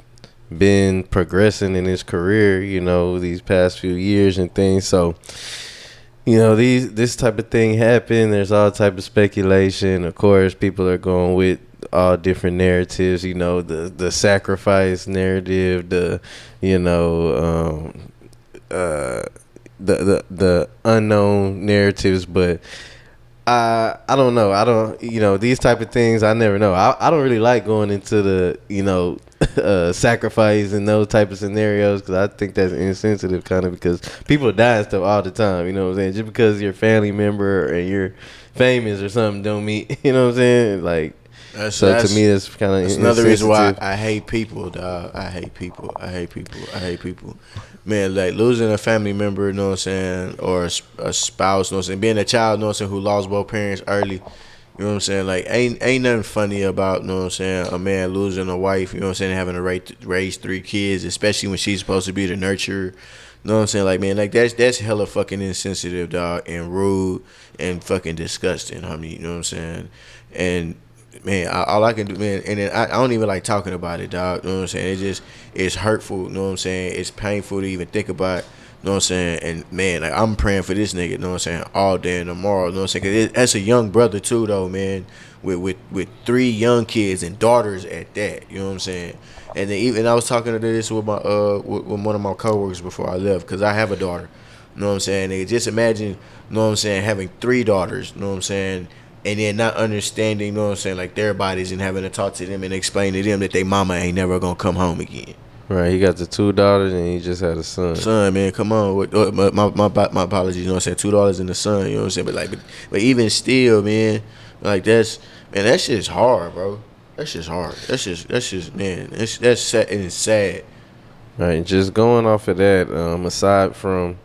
been progressing in his career, you know, these past few years and things. So, you know, this type of thing happened. There's all type of speculation. Of course, people are going with all different narratives, you know, the sacrifice narrative, the, you know, the unknown narratives, but I don't know. I don't, you know, these type of things, I never know. I don't really like going into the, you know, sacrifice and those type of scenarios, because I think that's insensitive kind of, because people die and stuff all the time, you know what I'm saying? Just because you're a family member and you're famous or something don't mean, you know what I'm saying? Like, so to me, that's kind of another reason why I hate people, dog. I hate people. Man, like losing a family member, you know what I'm saying, or a spouse, you know what I'm saying, being a child, you know what I'm saying, who lost both parents early, you know what I'm saying, like ain't nothing funny about, you know what I'm saying, a man losing a wife, you know what I'm saying, having to raise 3 kids, especially when she's supposed to be the nurturer. You know what I'm saying? Like, man, like that's hella fucking insensitive, dog, and rude and fucking disgusting, homie. You know what I'm saying? And man, all I can do, man, and then I don't even like talking about it, dog. You know what I'm saying? It's hurtful. You know what I'm saying? It's painful to even think about. You know what I'm saying? And man, like I'm praying for this nigga. You know what I'm saying? All day and tomorrow. You know what I'm saying? 'Cause that's a young brother too, though, man. With 3 young kids and daughters at that. You know what I'm saying? And then even I was talking to this with my with one of my coworkers before I left, because I have a daughter. You know what I'm saying? Nigga, just imagine. You know what I'm saying? Having 3 daughters. You know what I'm saying? And then not understanding, you know what I'm saying, like their bodies, and having to talk to them and explain to them that their mama ain't never gonna come home again. Right, he got the 2 daughters and he just had a son. Son, man, come on. My apologies, you know what I'm saying, 2 daughters and a son, you know what I'm saying, but even still, man, like that shit's hard, bro. That shit's hard. That's just, man, that's sad and it's sad. Right, just going off of that, aside from,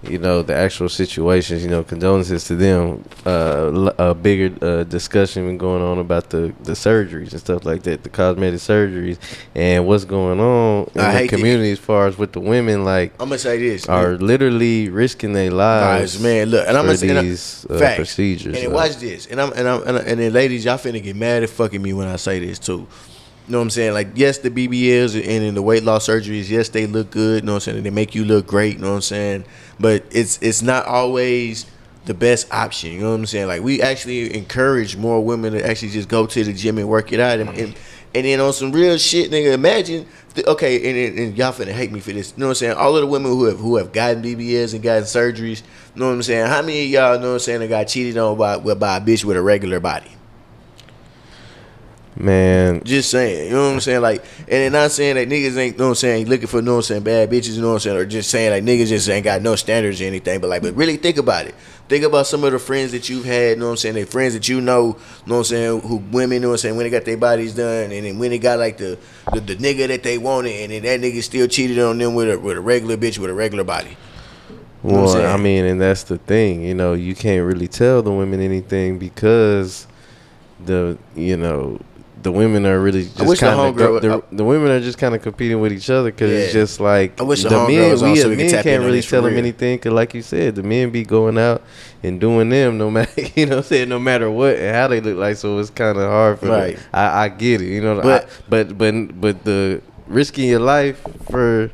you know, the actual situations, you know, condolences to them. A bigger discussion been going on about the surgeries and stuff like that, the cosmetic surgeries, and what's going on in the community as far as with the women, like, I'm gonna say this, are literally risking their lives, man. Look, and I'm gonna say these procedures. And watch this, and then ladies, y'all finna get mad at fucking me when I say this too. You know what I'm saying? Like, yes, the BBLs and in the weight loss surgeries, yes, they look good. You know what I'm saying? They make you look great. You know what I'm saying? But it's not always the best option. You know what I'm saying? Like, we actually encourage more women to actually just go to the gym and work it out. And then on some real shit, nigga, imagine, and y'all finna hate me for this. You know what I'm saying? All of the women who have gotten BBLs and gotten surgeries, you know what I'm saying? How many of y'all, you know what I'm saying, that got cheated on by a bitch with a regular body? Man, just saying, you know what I'm saying? Like, and they're not saying that niggas ain't, you know what I'm saying, looking for, you know what I'm saying, bad bitches, you know what I'm saying, or just saying like niggas just ain't got no standards or anything, but really think about it. Think about some of the friends that you've had, you know what I'm saying, they friends that you know what I'm saying, who women, you know what I'm saying, when they got their bodies done, and then when they got like the nigga that they wanted, and then that nigga still cheated on them with a regular bitch with a regular body. You know well, I mean, and that's the thing, you know, you can't really tell the women anything because, the women are really just kind of the women are just kind of competing with each other because it's just like the men can't really tell them anything because, like you said, the men be going out and doing them no matter no matter what and how they look like. So it's kind of hard for them. I get it, but the risking your life for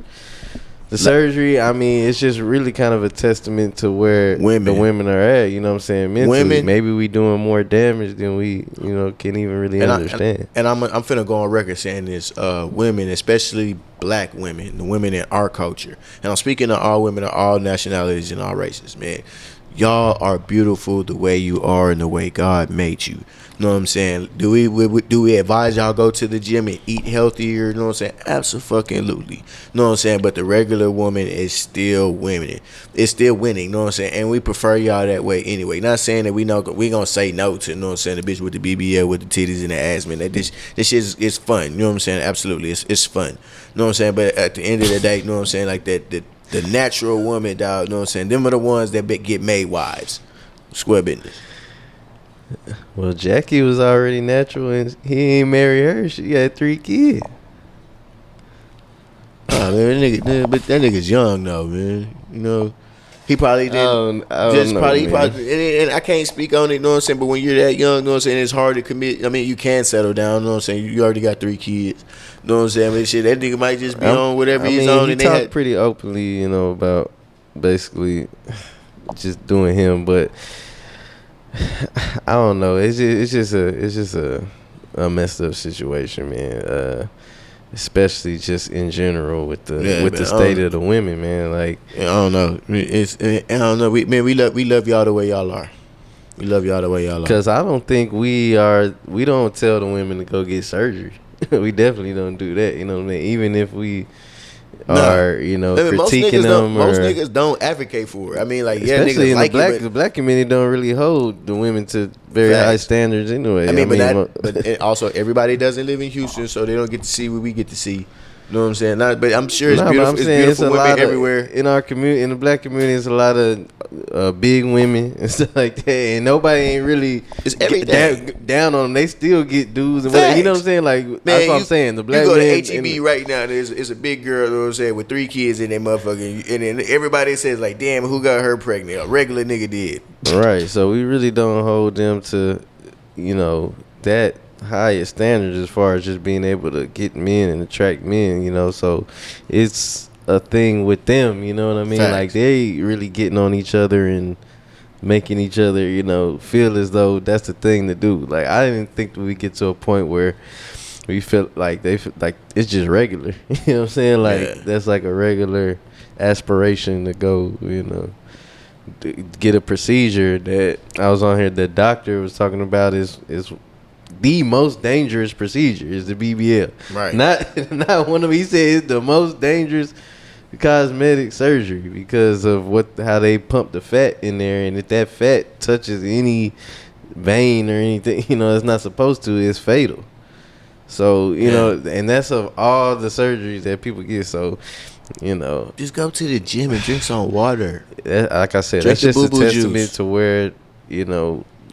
the surgery, I mean, it's just really kind of a testament to where the women are at. You know what I'm saying? Mentally, maybe we doing more damage than we, can even really understand. And I'm finna go on record saying this: women, especially black women, the women in our culture, and I'm speaking to all women of all nationalities and all races, man. Y'all are beautiful the way you are and the way God made you. You know what I'm saying? Do we advise y'all go to the gym and eat healthier? You know what I'm saying? Absolutely. You know what I'm saying? But the regular woman is still winning. It's still winning. You know what I'm saying? And we prefer y'all that way anyway. Not saying that we gonna say no to, you know what I'm saying, the bitch with the BBL with the titties and the ass, man. This shit is fun. You know what I'm saying? Absolutely. It's fun. You know what I'm saying? But at the end of the day, you know what I'm saying? Like the natural woman, dog, you know what I'm saying? Them are the ones that get made wives. Square business. Well, Jackie was already natural and he ain't marry her. She had 3 kids. Oh, man, but that nigga's young though, man. You know, he probably didn't. And I can't speak on it, you know what I'm saying? But when you're that young, you know what I'm saying, it's hard to commit. I mean, you can settle down, you know what I'm saying? You already got 3 kids. You know what I'm saying? I mean, shit, that nigga might just be on whatever he's on. He talked pretty openly, about basically just doing him, but I don't know. It's just a messed up situation, man. Especially just in general with the state of the women, man. Like, I don't know. I don't know. We love y'all the way y'all are. We love y'all the way y'all are. Because I don't think we don't tell the women to go get surgery. We definitely don't do that. You know what I mean? Even if we are, critiquing them. Most niggas don't advocate for it. I mean, like, especially niggas in the black community don't really hold the women to very high standards anyway. I mean, but also everybody doesn't live in Houston, so they don't get to see what we get to see. You know what I'm saying? But I'm sure it's beautiful. It's beautiful women everywhere. In our community, in the black community, it's a lot of big women and stuff like that, and nobody ain't really down on them. They still get dudes and whatever. You know what I'm saying? Like, man, that's what I'm saying. The black you go men, to HEB right now. There's a big girl, you know what I'm saying, with 3 kids in that motherfucker, and then everybody says like, "Damn, who got her pregnant?" A regular nigga did. Right. So we really don't hold them to, that higher standards as far as just being able to get men and attract men, so it's a thing with them, you know what I mean? Facts. Like, they really getting on each other and making each other, feel as though that's the thing to do. Like, I didn't think that we get to a point where we feel like they feel like it's just regular. You know what I'm saying? Like, that's like a regular aspiration to go, get a procedure that I was on here, the doctor was talking about is the most dangerous procedure is the BBL. Right. Not one of them. He said it's the most dangerous cosmetic surgery because of how they pump the fat in there, and if that fat touches any vein or anything, it's not supposed to, it's fatal. So, and that's of all the surgeries that people get. So, just go to the gym and drink some water. Like I said, that's just a testament to where,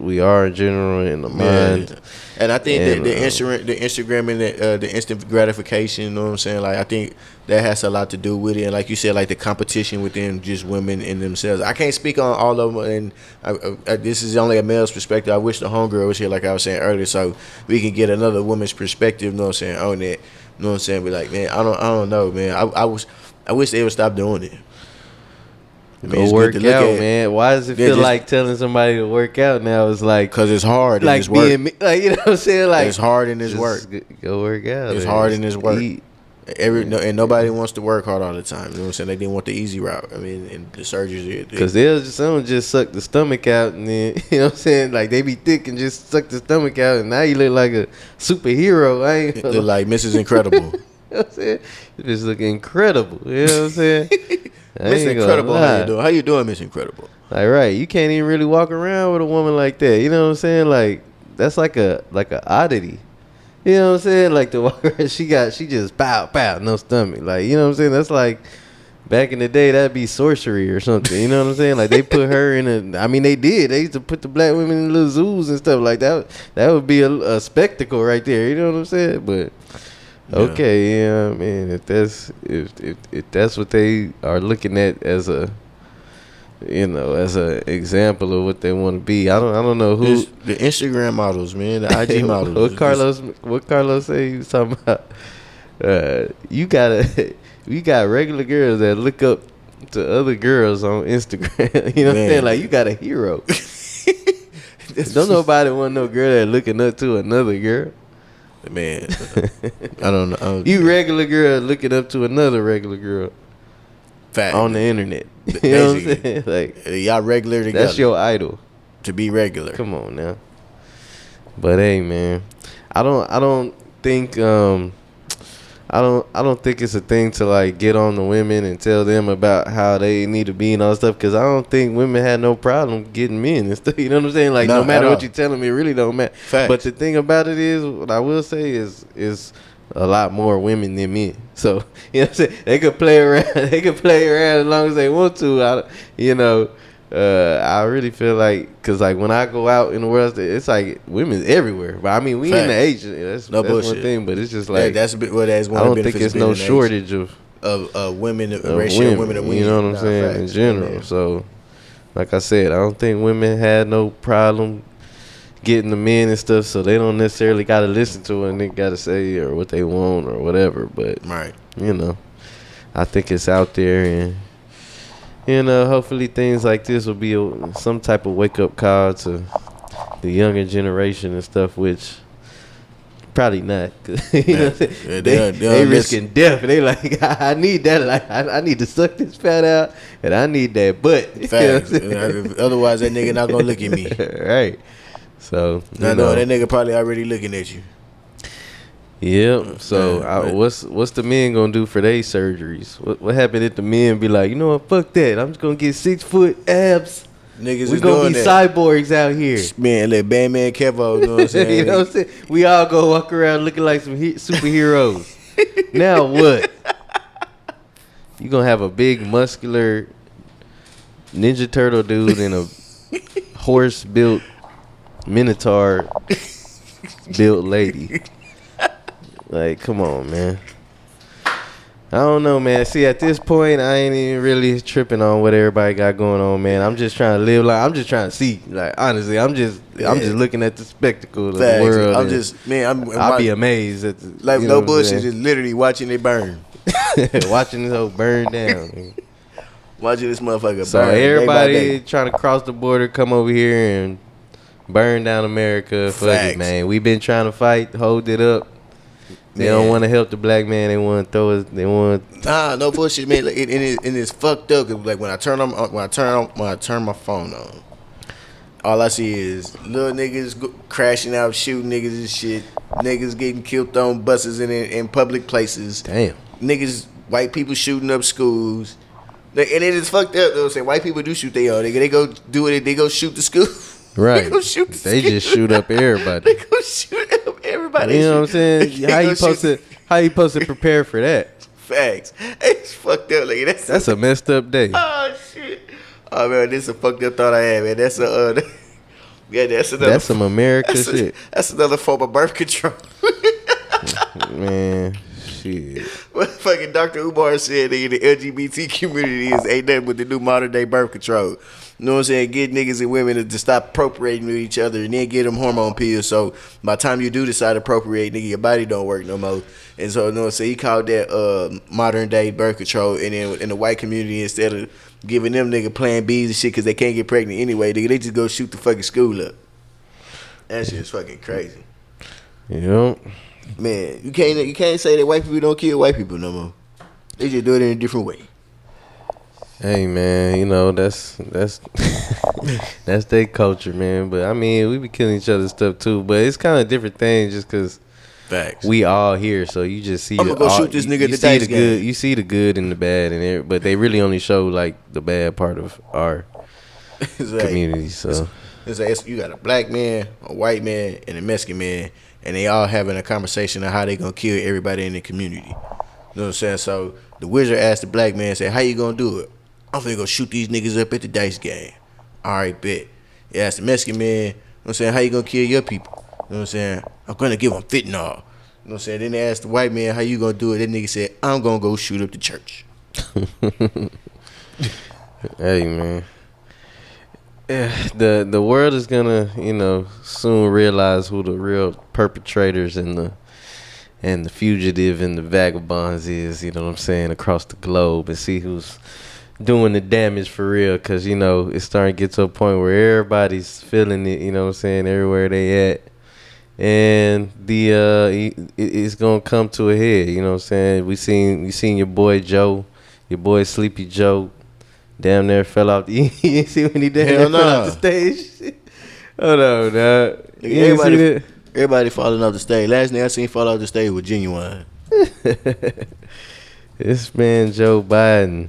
we are in general in the mind. And I think the Instagram and the instant gratification, you know what I'm saying? Like, I think that has a lot to do with it. And like you said, like the competition within just women in themselves. I can't speak on all of them, and this is only a male's perspective. I wish the homegirl was here, like I was saying earlier, so we can get another woman's perspective, you know what I'm saying, on that. You know what I'm saying? But like, man, I don't know, man. I wish they would stop doing it. Go work out, man. Why does it feel like telling somebody to work out now? It's like, because it's hard. Like in this work. Like, you know what I'm saying? Like, it's hard in this work. Go work out. It's hard in this work. And nobody wants to work hard all the time. You know what I'm saying? They didn't want the easy route. I mean, and the surgeries. Because someone just suck the stomach out, and then, you know what I'm saying? Like, they be thick and just suck the stomach out, and now you look like a superhero. You look like Mrs. Incredible. You know what I'm saying? You just look incredible. You know what I'm saying? Miss Incredible, how you doing? How you doing, Miss Incredible? Like, right, you can't even really walk around with a woman like that. You know what I'm saying? Like, that's like a oddity. You know what I'm saying? Like, the walk around, she just pow, no stomach. Like, you know what I'm saying? That's like back in the day, that'd be sorcery or something. You know what I'm saying? Like they put her in a. I mean, they did. They used to put the black women in little zoos and stuff like that. That would be a spectacle right there. You know what I'm saying? But okay, yeah, man. If that's what they are looking at as a, as a example of what they want to be. I don't know who the Instagram models, man, the IG models. What Carlos say? He was talking about. You got regular girls that look up to other girls on Instagram. You know what I'm saying? Like you got a hero. Don't nobody want no girl that looking up to another girl. Man, I don't know. You regular girl looking up to another regular girl. Fact. On the internet. You know what I'm saying? Like y'all regular together. That's your idol. To be regular. Come on now. But hey, man, I don't think I don't think it's a thing to like get on the women and tell them about how they need to be and all that stuff, because I don't think women had no problem getting men and stuff. You know what I'm saying? Like no matter what you're telling me, it really don't matter. Facts. But the thing about it is, what I will say is a lot more women than men. So you know what I'm saying? They could play around. They could play around as long as they want to. I really feel like, because like when I go out in the world, it's like women's everywhere. But I mean, we in the age, that's one thing. But it's just like that's a bit. Well, that's one. I don't think it's no shortage of women, ratio of women to women. You know what I'm saying? In general. Yeah. So, like I said, I don't think women had no problem getting the men and stuff. So they don't necessarily got to listen to it and they got to say or what they want or whatever. But I think it's out there and. Hopefully things like this will be some type of wake-up call to the younger generation and stuff, which probably not. Cause, they risking death. They like, I need that. Like, I need to suck this fat out, and I need that butt. Facts. Otherwise, that nigga not going to look at me. Right. So, I know that nigga probably already looking at you. Yep. So what's the men gonna do for their surgeries? What happened if the men be like, you know what, fuck that, I'm just gonna get 6 foot abs. Niggas we gonna be cyborgs out here. Man, let Batman Kevo, you know what I'm saying? You know what I'm saying? We all go walk around looking like some superheroes. Now what? You gonna have a big muscular Ninja Turtle dude and a horse built Minotaur built lady. Like, come on, man. I don't know, man. See, at this point, I ain't even really tripping on what everybody got going on, man. I'm just trying to live like I'm just trying to see. Like, honestly, I'm just looking at the spectacle of the world. I'll be amazed at no bullshit, just literally watching it burn. Watching this whole burn down. Man. Watching this motherfucker burn. So everybody trying to cross the border, come over here and burn down America. Fuck it, man. We've been trying to fight, hold it up. They don't want to help the black man. They want to throw us. They want. No bullshit, man. Like, it's fucked up. Like when I turn my phone on, all I see is little niggas crashing out, shooting niggas and shit. Niggas getting killed on buses in public places. Damn. Niggas, white people shooting up schools. And it is fucked up though. Say white people do shoot their own. They go do it. They go shoot the school. Right. They go shoot the They just shoot up everybody. They go shoot up everybody. You know what I'm saying? How you supposed to prepare for that? Facts. It's fucked up. Like, that's a messed up day. Oh shit. Oh man, this is a fucked up thought I had, man. That's that's some America shit. That's another form of birth control. Man, shit. What fucking Dr. Umar said in the LGBT community ain't nothing but the new modern day birth control. You know what I'm saying? Get niggas and women to stop procreating with each other and then get them hormone pills. So by the time you do decide to procreate, nigga, your body don't work no more. And so, you know what I'm saying? He called that modern day birth control. And then in the white community, instead of giving them nigga plan B's and shit because they can't get pregnant anyway, nigga, they just go shoot the fucking school up. That shit is fucking crazy. Yep. Man, you can't say that white people don't kill white people no more. They just do it in a different way. Hey man, you know that's that's their culture, man. But I mean, we be killing each other's stuff too. But it's kind of different things, just cause we all here. So you just see. I'm gonna go shoot this nigga at the Dice game. Good. You see the good and the bad in there, but they really only show like the bad part of our community. So it's like you got a black man, a white man, and a Mexican man, and they all having a conversation on how they gonna kill everybody in the community. know what I'm saying? So the wizard asked the black man, said, how you gonna do it? I'm finna go shoot these niggas up at the dice game. All right, bet. He asked the Mexican man, you know what I'm saying, how you gonna kill your people? You know what I'm saying? I'm gonna give them fentanyl. You know what I'm saying? Then they asked the white man, how you gonna do it? That nigga said, I'm gonna go shoot up the church. Hey, man. Yeah, the world is gonna, soon realize who the real perpetrators and the fugitive and the vagabonds is, you know what I'm saying, across the globe, and see who's doing the damage for real, because, it's starting to get to a point where everybody's feeling it, you know what I'm saying, everywhere they at. And it's gonna come to a head, you know what I'm saying? We seen your boy Joe, your boy Sleepy Joe, damn near fell off. You see when he fell off the stage? Hold on, dog. Everybody falling off the stage. Last nigga I seen fall off the stage was Genuine. This man Joe Biden.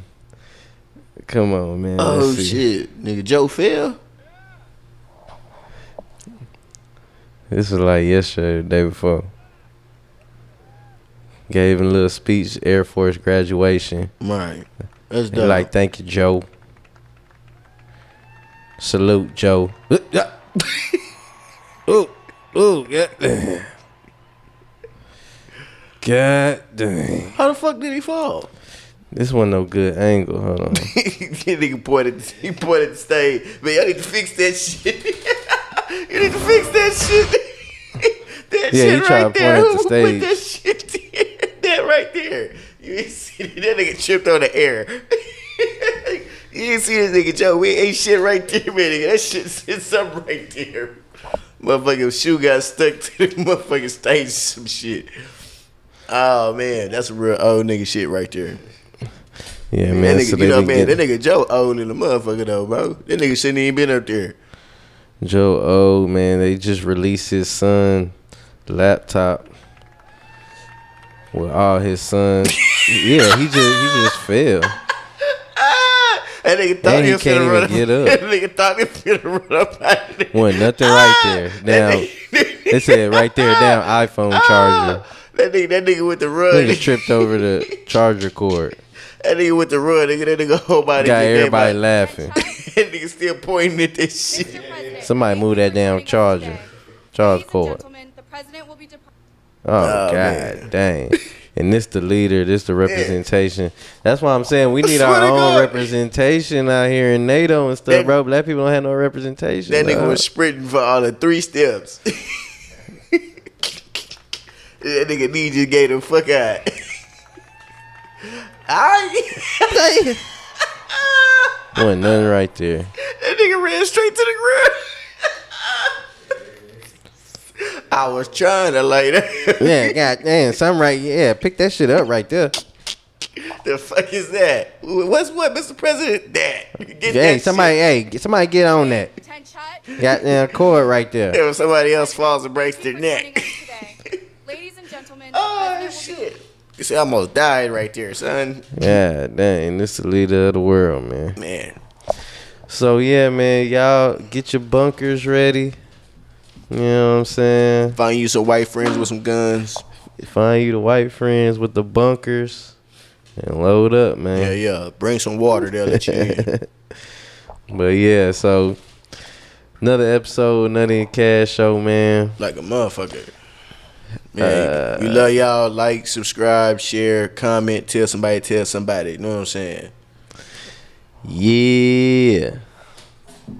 Come on, man. Oh shit, nigga, Joe fell. This was like yesterday, the day before. Gave him a little speech, Air Force graduation. Right. That's dope. Like, thank you, Joe. Salute, Joe. Oh, yeah. God dang. How the fuck did he fall? This wasn't no good angle. Hold on. Nigga pointed the stage. Man, y'all need to fix that shit. You need to fix that shit. That shit right there. Who put that shit there? That right there. You ain't see that nigga tripped on the air. You ain't see this nigga Joe. We ain't shit right there, man. Nigga. That shit sits up right there. Motherfucking shoe got stuck to the motherfucking stage or some shit. Oh man, that's a real old nigga shit right there. Yeah, man. That nigga, that nigga Joe old in the motherfucker though, bro. That nigga shouldn't even been up there. Joe old, man. They just released his son laptop with all his sons. Yeah, he just fell. That nigga thought he was finna run up. Get up. That nigga thought he was finna run up out of there. Wasn't nothing right there. Down. They said right there, down iPhone charger. That nigga with the run. Nigga tripped over the charger cord. That nigga with the run, that nigga whole body. Got everybody laughing. That nigga still pointing at this shit. Somebody move that damn charger cord. Oh, God dang. And this the leader, this the representation. That's why I'm saying we need our own representation out here in NATO and stuff, bro. Black people don't have no representation. That nigga was sprinting for all the 3 steps. That nigga knee just gave the fuck out. Alright. Wasn't nothing right there. That nigga ran straight to the ground. I was trying to lay that. Yeah, god damn, something right. Yeah, pick that shit up right there. The fuck is that? What's what, Mr. President? That. Get somebody get on that. Goddamn cord right there. If somebody else falls and breaks their neck. Ladies and gentlemen, oh shit. You see, I almost died right there, son. Yeah, dang, this is the leader of the world, man. Man. So yeah, man, y'all get your bunkers ready. You know what I'm saying? Find you some white friends with some guns. Find you the white friends with the bunkers. And load up, man. Yeah. Bring some water, they'll let you in. But yeah, so another episode, Nutty and Cash Show, man. Like a motherfucker. Man, we love y'all. Like, subscribe, share, comment, tell somebody. You know what I'm saying? Yeah.